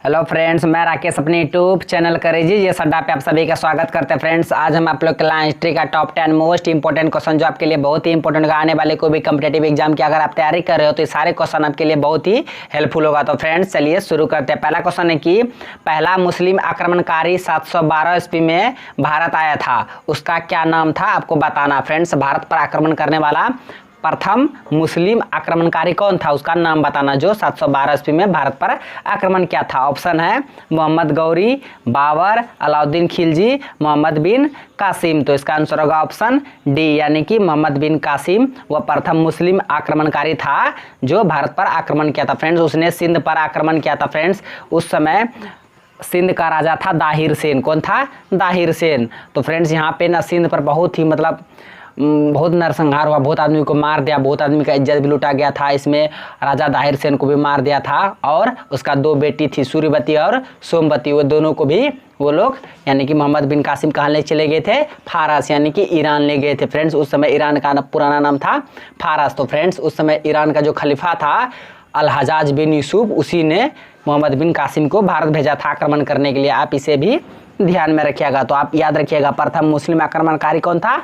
Hello friends, मैं राकेश अपने YouTube channel करेजी ये सड्डा पे आप सभी का स्वागत करते हैं। फ्रेंड्स, आज हम आप लोग के लिए हिस्ट्री का टॉप 10 मोस्ट इंपॉर्टेंट क्वेश्चन जो आपके लिए बहुत ही इंपॉर्टेंट होगा। आने वाले कोई भी कॉम्पिटेटिव एग्जाम की अगर आप तैयारी कर रहे हो तो ये सारे क्वेश्चन आपके लिए बहुत ही हेल्पफुल होगा। तो फ्रेंड्स चलिए शुरू करते हैं। पहला क्वेश्चन है कि पहला मुस्लिम आक्रमणकारी 712 ईस्वी में भारत आया था, उसका क्या नाम था आपको बताना। फ्रेंड्स, भारत पर आक्रमण करने वाला प्रथम मुस्लिम आक्रमणकारी कौन था, उसका नाम बताना जो 712 ईस्वी में भारत पर आक्रमण किया था। ऑप्शन है मोहम्मद गौरी, बाबर, अलाउद्दीन खिलजी, मोहम्मद बिन कासिम। तो इसका आंसर होगा ऑप्शन डी, यानी कि मोहम्मद बिन कासिम वह प्रथम मुस्लिम आक्रमणकारी था जो भारत पर आक्रमण किया था। फ्रेंड्स, उसने सिंध पर आक्रमण किया था। फ्रेंड्स, उस समय सिंध का राजा था दाहिर सेन। कौन था? दाहिर सेन। तो फ्रेंड्स, यहाँ पे ना सिंध पर बहुत ही बहुत नरसंहार हुआ, बहुत आदमी को मार दिया, बहुत आदमी का इज्जत भी लूटा गया था। इसमें राजा दाहिर सेन को भी मार दिया था और उसका दो बेटी थी, सूर्यवती और सोमवती, वो दोनों को भी वो लोग यानी कि मोहम्मद बिन कासिम कहाँ ले चले गए थे? फारस, यानी कि ईरान ले गए थे। फ्रेंड्स, उस समय ईरान का पुराना नाम था फारस। तो फ्रेंड्स, उस समय ईरान का जो खलीफा था अल हजाज बिन यूसुफ, उसी ने मोहम्मद बिन कासिम को भारत भेजा था आक्रमण करने के लिए। आप इसे भी ध्यान में रखिएगा। तो आप याद रखिएगा, प्रथम मुस्लिम आक्रमणकारी कौन था?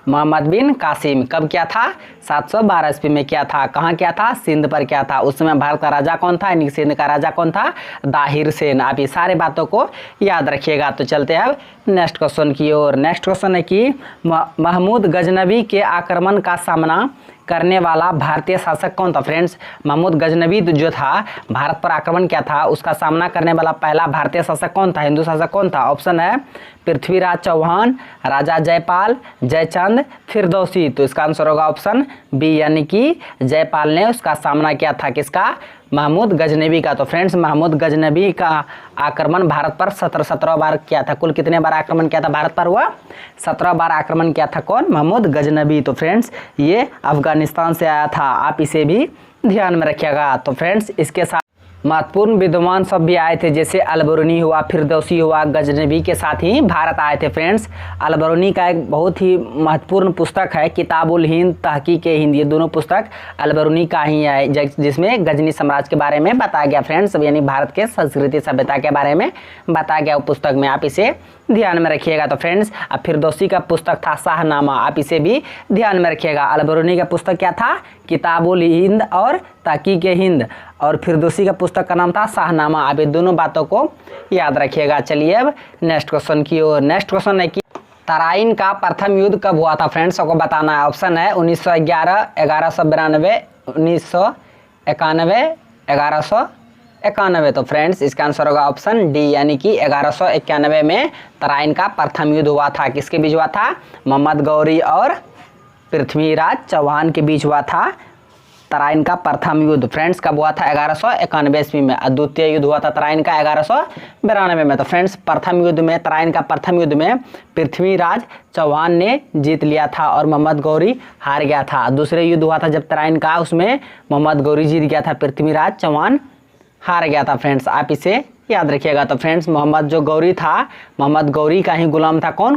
मोहम्मद बिन कासिम। कब किया था? 712 ईस्वी में किया था। कहाँ किया था? सिंध पर किया था। उस समय भारत का राजा कौन था? यानी सिंध का राजा कौन था? दाहिर सेन। आप ये सारे बातों को याद रखिएगा। तो चलते हैं अब नेक्स्ट क्वेश्चन की ओर। नेक्स्ट क्वेश्चन है कि महमूद गजनबी के आक्रमण का सामना करने वाला भारतीय शासक कौन था? फ्रेंड्स, महमूद गजनबी जो था भारत पर आक्रमण किया था, उसका सामना करने वाला पहला भारतीय शासक कौन था? हिंदू शासक कौन था? ऑप्शन है पृथ्वीराज चौहान, राजा जयपाल, जयचंद, फिरदौसी। तो इसका आंसर होगा ऑप्शन बी, यानी कि जयपाल ने उसका सामना किया था। किसका? महमूद गजनबी का। तो फ्रेंड्स, महमूद गजनबी का आक्रमण भारत पर 17 बार किया था। कुल कितने बार आक्रमण किया था भारत पर? वह 17 बार आक्रमण किया था। कौन? महमूद गजनबी। तो फ्रेंड्स, ये अफगानिस्तान से आया था। आप इसे भी ध्यान में रखिएगा। तो फ्रेंड्स, इसके साथ महत्वपूर्ण विद्वान सब भी आए थे, जैसे अलबरूनी हुआ, फिरदौसी हुआ, गजनबी के साथ ही भारत आए थे। फ्रेंड्स, अलबरूनी का एक बहुत ही महत्वपूर्ण पुस्तक है किताबुल हिंद, तहकीक हिंद। ये दोनों पुस्तक अलबरूनी का ही है, जिसमें गजनी साम्राज्य के बारे में बताया गया। फ्रेंड्स, यानी भारत के संस्कृति सभ्यता के बारे में बताया गया वो पुस्तक में। आप इसे ध्यान में रखिएगा। तो फ्रेंड्स, अब फिरदौसी का पुस्तक था शाहनामा। आप इसे भी ध्यान में रखिएगा। अलबरूनी का पुस्तक क्या था? किताबुल हिंद और तहकीक हिंद, और फिरदौसी का पुस्तक का नाम था शाहनामा। आप ये दोनों बातों को याद रखिएगा। चलिए अब नेक्स्ट क्वेश्चन की ओर। नेक्स्ट क्वेश्चन है कि तराइन का प्रथम युद्ध कब हुआ था? फ्रेंड्स, आपको बताना है। ऑप्शन है 1911, 1192, 1991, 1191। तो फ्रेंड्स, इसका आंसर होगा ऑप्शन डी, यानी कि 1191 में तराइन का प्रथम युद्ध हुआ था। किसके बीच हुआ था? मोहम्मद गौरी और पृथ्वीराज चौहान के बीच हुआ था तराइन का प्रथम युद्ध। फ्रेंड्स, कब हुआ था? 1191 ईस्वी में। और द्वितीय युद्ध हुआ था तराइन का 1192 में। तो फ्रेंड्स, प्रथम युद्ध में, तराइन का प्रथम युद्ध में पृथ्वीराज चौहान ने जीत लिया था और मोहम्मद गौरी हार गया था। दूसरे युद्ध हुआ था जब तराइन का, उसमें मोहम्मद गौरी जीत गया था, पृथ्वीराज चौहान हार गया था। फ्रेंड्स, आप इसे याद रखिएगा। तो फ्रेंड्स, मोहम्मद जो गौरी था, मोहम्मद गौरी का ही गुलाम था। कौन?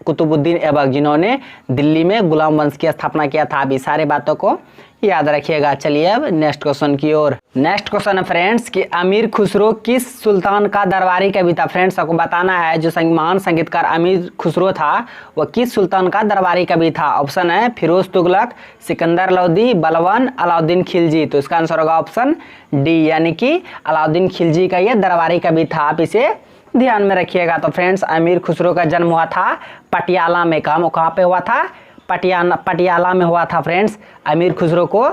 कुतुबुद्दीन ऐबक, जिन्होंने दिल्ली में गुलाम वंश की स्थापना किया था। अभी सारे बातों को याद रखिएगा। चलिए अब नेक्स्ट क्वेश्चन की ओर। नेक्स्ट क्वेश्चन है फ्रेंड्स कि अमीर खुसरो किस सुल्तान का दरबारी कवि था? फ्रेंड्स, आपको बताना है जो महान संगीतकार अमीर खुसरो था वह किस सुल्तान का दरबारी कवि था। ऑप्शन है फिरोज तुगलक, सिकंदर लोदी, बलवान, अलाउद्दीन खिलजी। तो इसका आंसर होगा ऑप्शन डी, यानी कि अलाउद्दीन खिलजी का यह दरबारी कवि था। आप इसे ध्यान में रखिएगा। तो फ्रेंड्स, अमीर खुसरो का जन्म हुआ था पटियाला में। कहाँ पे हुआ था? पटियाला में हुआ था। फ्रेंड्स, अमीर खुसरो को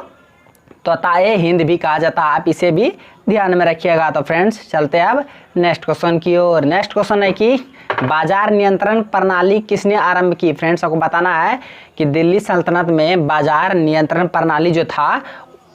तोताए हिंद भी कहा जाता है। आप इसे भी ध्यान में रखिएगा। तो फ्रेंड्स, चलते हैं अब नेक्स्ट क्वेश्चन की ओर। नेक्स्ट क्वेश्चन है कि बाजार नियंत्रण प्रणाली किसने आरंभ की? फ्रेंड्स, आपको बताना है कि दिल्ली सल्तनत में बाजार नियंत्रण प्रणाली जो था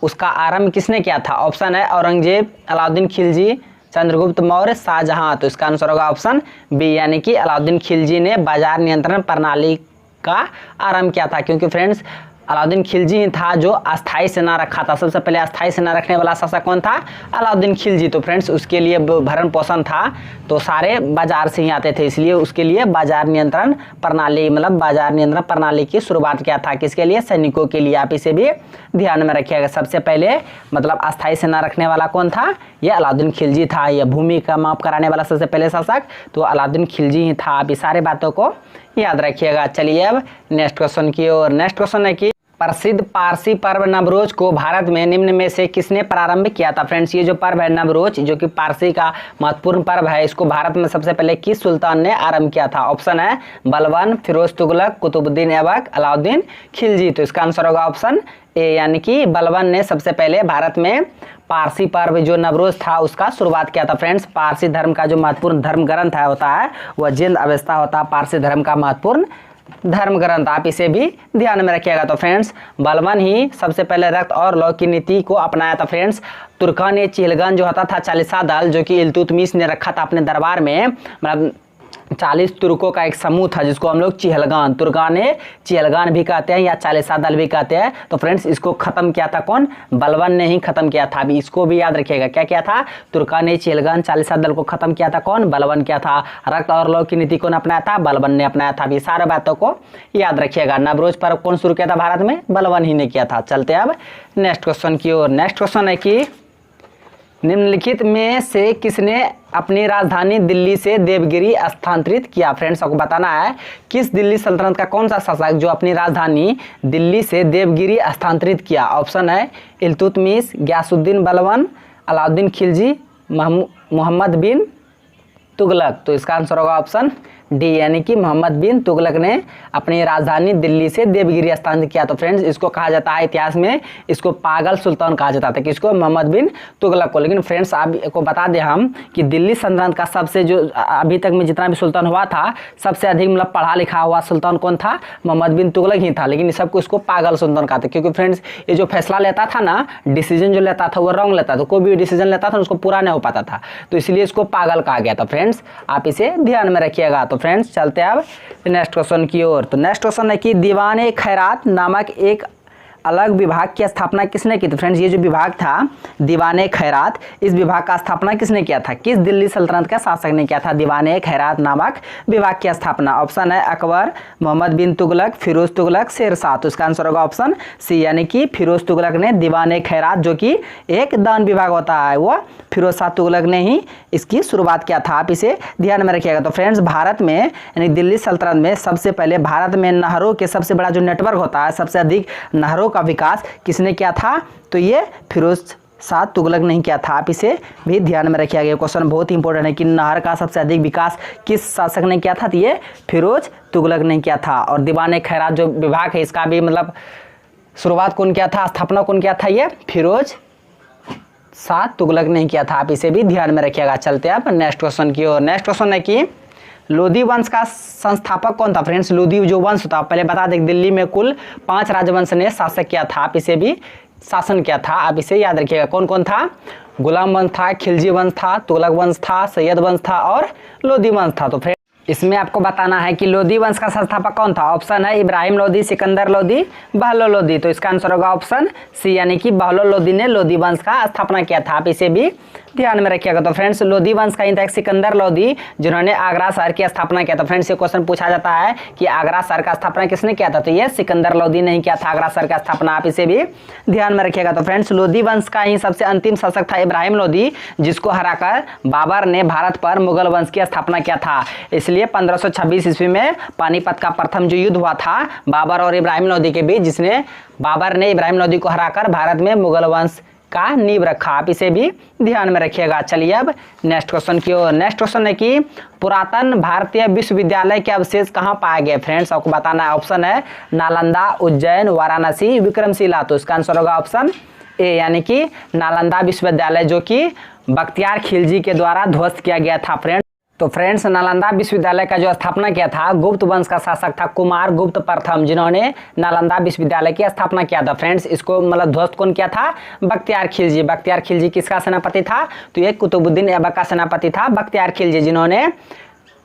उसका आरंभ किसने किया था? ऑप्शन है औरंगजेब, अलाउद्दीन खिलजी, चंद्रगुप्त मौर्य, शाहजहां। तो इसका आंसर होगा ऑप्शन बी, यानी कि अलाउद्दीन खिलजी ने बाजार नियंत्रण प्रणाली का आरंभ किया था। क्योंकि फ्रेंड्स, अलाउद्दीन खिलजी ही था जो अस्थाई सेना रखा था। सबसे पहले अस्थाई सेना रखने वाला शासक कौन था? अलाउद्दीन खिलजी। तो फ्रेंड्स उसके लिए भरण पोषण था, तो सारे बाजार से ही आते थे, इसलिए उसके लिए बाजार नियंत्रण प्रणाली मतलब बाजार नियंत्रण प्रणाली की शुरुआत किया था। किसके लिए? सैनिकों के लिए। आप इसे भी ध्यान में रखिएगा। सबसे पहले मतलब अस्थाई सेना रखने वाला कौन था? ये अलाउद्दीन खिलजी था। यह भूमि का माप कराने वाला सबसे पहले शासक तो अलाउद्दीन खिलजी ही था। आप इस सारे बातों को याद रखिएगा। चलिए अब नेक्स्ट क्वेश्चन की ओर। नेक्स्ट क्वेश्चन है कि प्रसिद्ध पारसी पर्व नवरोज को भारत में निम्न में से किसने प्रारंभ किया था? फ्रेंड्स ये जो पर्व है नवरोज, जो कि पारसी का महत्वपूर्ण पर्व है, इसको भारत में सबसे पहले किस सुल्तान ने आरंभ किया था? ऑप्शन है बलबन, फिरोज तुगलक, कुतुबुद्दीन ऐबक, अलाउद्दीन खिलजी। तो इसका आंसर होगा ऑप्शन ए, यानी कि बलबन ने सबसे पहले भारत में पारसी पर्व जो नवरोज था उसका शुरुआत किया था। फ्रेंड्स पारसी धर्म का जो महत्वपूर्ण धर्म ग्रंथ है होता है वह जिंद अवस्था होता है पारसी धर्म का महत्वपूर्ण धर्म ग्रंथ। आप इसे भी ध्यान में रखिएगा। तो फ्रेंड्स बलबन ही सबसे पहले रक्त और लौ की नीति को अपनाया था। फ्रेंड्स तुर्कान चिहलगन जो होता था चालीसा दल, जो कि इल्तुतमिश ने रखा था अपने दरबार में, मतलब 40 तुर्कों का एक समूह था जिसको हम लोग चिहलगान, तुर्कान चिहलगान भी कहते हैं या चालीसा दल भी कहते हैं। तो फ्रेंड्स इसको खत्म किया था कौन? बलबन ने ही खत्म किया था। अभी इसको भी याद रखिएगा। क्या किया था? तुर्कान चिहलगान चालीसा दल को खत्म किया था कौन? बलबन किया था। रक्त और लौ की नीति कौन अपनाया था? बलबन ने अपनाया था। अभी सारे बातों को याद रखिएगा। नवरोज पर्व कौन शुरू किया था भारत में? बलबन ही ने किया था। चलते अब नेक्स्ट क्वेश्चन की ओर। नेक्स्ट क्वेश्चन है कि निम्नलिखित में से किसने अपनी राजधानी दिल्ली से देवगिरी स्थानांतरित किया? फ्रेंड्स आपको बताना है किस दिल्ली सल्तनत का कौन सा शासक जो अपनी राजधानी दिल्ली से देवगिरी स्थानांतरित किया? ऑप्शन है इल्तुतमिश, गयासुद्दीन बलबन, अलाउद्दीन खिलजी, मोहम्मद बिन तुगलक। तो इसका आंसर होगा ऑप्शन डी, यानी कि मोहम्मद बिन तुगलक ने अपनी राजधानी दिल्ली से देवगिरी स्थानांतरित किया। तो फ्रेंड्स इसको कहा जाता है इतिहास में, इसको पागल सुल्तान कहा जाता था। किसको? मोहम्मद बिन तुगलक को। लेकिन फ्रेंड्स आपको बता दें हम कि दिल्ली सल्तनत का सबसे जो अभी तक में जितना भी सुल्तान हुआ था सबसे अधिक मतलब पढ़ा लिखा हुआ सुल्तान कौन था? मोहम्मद बिन तुगलक ही था। लेकिन सबको इसको पागल सुल्तान कहा था, क्योंकि फ्रेंड्स ये जो फैसला लेता था ना, डिसीजन जो लेता था वो रॉन्ग लेता था। कोई भी डिसीजन लेता था उसको पूरा नहीं हो पाता था, तो इसलिए इसको पागल कहा गया था। फ्रेंड्स आप इसे ध्यान में रखिएगा। तो फ्रेंड्स चलते हैं अब नेक्स्ट क्वेश्चन की ओर। तो नेक्स्ट क्वेश्चन है कि दीवाने खैरात नामक एक अलग विभाग की स्थापना किसने की? तो फ्रेंड्स ये जो विभाग था दीवाने खैरात, इस विभाग का स्थापना किसने किया था? किस दिल्ली सल्तनत का शासक ने किया था दीवाने खैरात नामक विभाग की स्थापना? ऑप्शन है अकबर, मोहम्मद बिन तुगलक, फिरोज तुगलक, शेरशाह। तो इसका आंसर होगा ऑप्शन सी, यानी कि फिरोज तुगलक ने दीवाने खैरात, जो कि एक दान विभाग होता है, वो फिरोज शाह तुगलक ने ही इसकी शुरुआत किया था। आप इसे ध्यान में रखिएगा। तो फ्रेंड्स भारत में यानी दिल्ली सल्तनत में सबसे पहले भारत में नहरों के सबसे बड़ा जो नेटवर्क होता है, सबसे अधिक नहरों का विकास किसने किया था? तो ये फिरोज शाह तुगलक ने किया था। आप इसे भी ध्यान में रखिएगा। क्वेश्चन बहुत इंपॉर्टेंट है कि नहर का सबसे अधिक विकास किस शासक ने किया था? तो ये फिरोज तुगलक ने किया था। और दीवाने खैरात जो विभाग है इसका भी मतलब शुरुआत कौन किया था, स्थापना कौन किया था? ये फिरोज शाह तुगलक ने किया था। आप इसे भी ध्यान में रखिएगा। चलते हैं आप नेक्स्ट क्वेश्चन की ओर। नेक्स्ट क्वेश्चन है कि लोधी वंश का संस्थापक कौन था? फ्रेंड्स लोधी जो वंश था, पहले बता दें दिल्ली में कुल 5 राजवंश ने शासक किया था। आप इसे भी शासन किया था, आप इसे याद रखिएगा। कौन कौन था? गुलाम वंश था, खिलजी वंश था, तुगलक वंश था, सैयद वंश था और लोधी वंश था। तो इसमें आपको बताना है कि लोधी वंश का संस्थापक कौन था। ऑप्शन है इब्राहिम लोधी, सिकंदर लोधी, बहलोल लोधी। तो इसका आंसर होगा ऑप्शन सी, यानी कि बहलोल लोधी ने लोधी वंश का स्थापना किया था। आप इसे भी ध्यान में रखिएगा। तो फ्रेंड्स लोधी वंश का इंतक सिकंदर लोधी जिन्होंने आगरा शहर की स्थापना किया था। फ्रेंड्स ये क्वेश्चन पूछा जाता है कि आगरा शहर का स्थापना किसने किया था? तो ये सिकंदर लोधी ने ही किया था आगरा शहर का स्थापना। आप इसे भी ध्यान में रखिएगा। तो फ्रेंड्स लोधी वंश का ही सबसे अंतिम शासक था इब्राहिम लोधी, जिसको हराकर बाबर ने भारत पर मुगल वंश की स्थापना किया था। इसलिए 1526 ईस्वी में पानीपत का प्रथम जो युद्ध हुआ था बाबर और इब्राहिम लोधी के बीच, जिसने बाबर ने इब्राहिम लोधी को हराकर भारत में मुगल वंश का नींव रखा। आप इसे भी ध्यान में रखिएगा। चलिए अब नेक्स्ट क्वेश्चन की ओर। नेक्स्ट क्वेश्चन है कि पुरातन भारतीय विश्वविद्यालय के अवशेष कहाँ पाए गए? फ्रेंड्स आपको बताना है। ऑप्शन है नालंदा, उज्जैन, वाराणसी, विक्रमशिला। तो इसका आंसर होगा ऑप्शन ए, यानी कि नालंदा विश्वविद्यालय, जो कि बख्तियार खिलजी के द्वारा ध्वस्त किया गया था। फ्रेंड्स नालंदा विश्वविद्यालय का जो स्थापना किया था गुप्त वंश का शासक था कुमार गुप्त प्रथम, जिन्होंने नालंदा विश्वविद्यालय की स्थापना किया था। फ्रेंड्स इसको मतलब ध्वस्त कौन किया था? बख्तियार खिलजी। बख्तियार खिलजी किसका सेनापति था? तो ये कुतुबुद्दीन ऐबक का सेनापति था बख्तियार खिलजी, जिन्होंने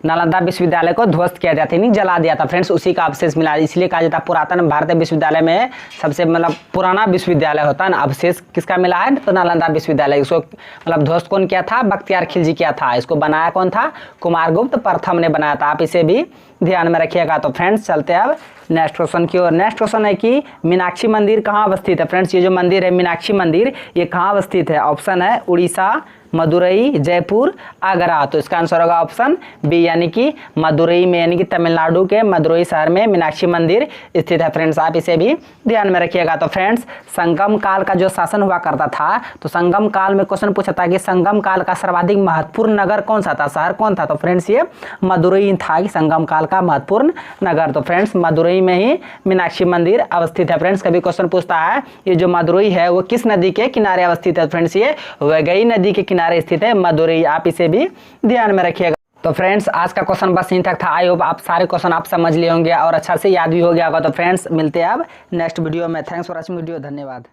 नालंदा विश्वविद्यालय को ध्वस्त किया जाता है, जला दिया था फ्रेंड्स, उसी का अवशेष मिला, इसलिए कहा जाता है पुरातन भारतीय विश्वविद्यालय में सबसे मतलब पुराना विश्वविद्यालय होता है ना, अवशेष किसका मिला है तो नालंदा विश्वविद्यालय। इसको मतलब ध्वस्त कौन किया था, बख्तियार खिलजी किया था, इसको बनाया कौन था, कुमारगुप्त प्रथम ने बनाया था, आप इसे भी ध्यान में रखिएगा। तो फ्रेंड्स चलते हैं अब नेक्स्ट क्वेश्चन की ओर। नेक्स्ट क्वेश्चन है कि मीनाक्षी मंदिर कहाँ अवस्थित है। फ्रेंड्स ये जो मंदिर है मीनाक्षी मंदिर, ये कहाँ अवस्थित है, ऑप्शन है उड़ीसा, मदुरई, जयपुर, आगरा। तो इसका आंसर होगा ऑप्शन बी, यानी कि मदुरई में, यानी कि तमिलनाडु के मदुरई शहर में मीनाक्षी मंदिर स्थित है। फ्रेंड्स आप इसे भी ध्यान में रखिएगा। तो फ्रेंड्स संगम काल का जो शासन हुआ करता था, तो संगम काल में क्वेश्चन पूछा था कि संगम काल का सर्वाधिक महत्वपूर्ण नगर कौन सा था, शहर कौन था, तो फ्रेंड्स ये मदुरई था कि संगम काल का महत्वपूर्ण नगर। तो फ्रेंड्स मदुरई में ही मीनाक्षी मंदिर अवस्थित है। फ्रेंड्स कभी क्वेश्चन पूछता है ये जो मदुरई है वो किस नदी के किनारे अवस्थित है, फ्रेंड्स ये वैगई नदी के किनारे स्थित है मदुरई, आप इसे भी ध्यान में रखिएगा। तो फ्रेंड्स आज का क्वेश्चन बस यहीं तक था। आई होप आप सारे क्वेश्चन आप समझ लिए होंगे और अच्छा से याद भी हो गया होगा। तो फ्रेंड्स मिलते हैं अब नेक्स्ट वीडियो में। थैंक्स फॉर वॉचिंग वीडियो, धन्यवाद।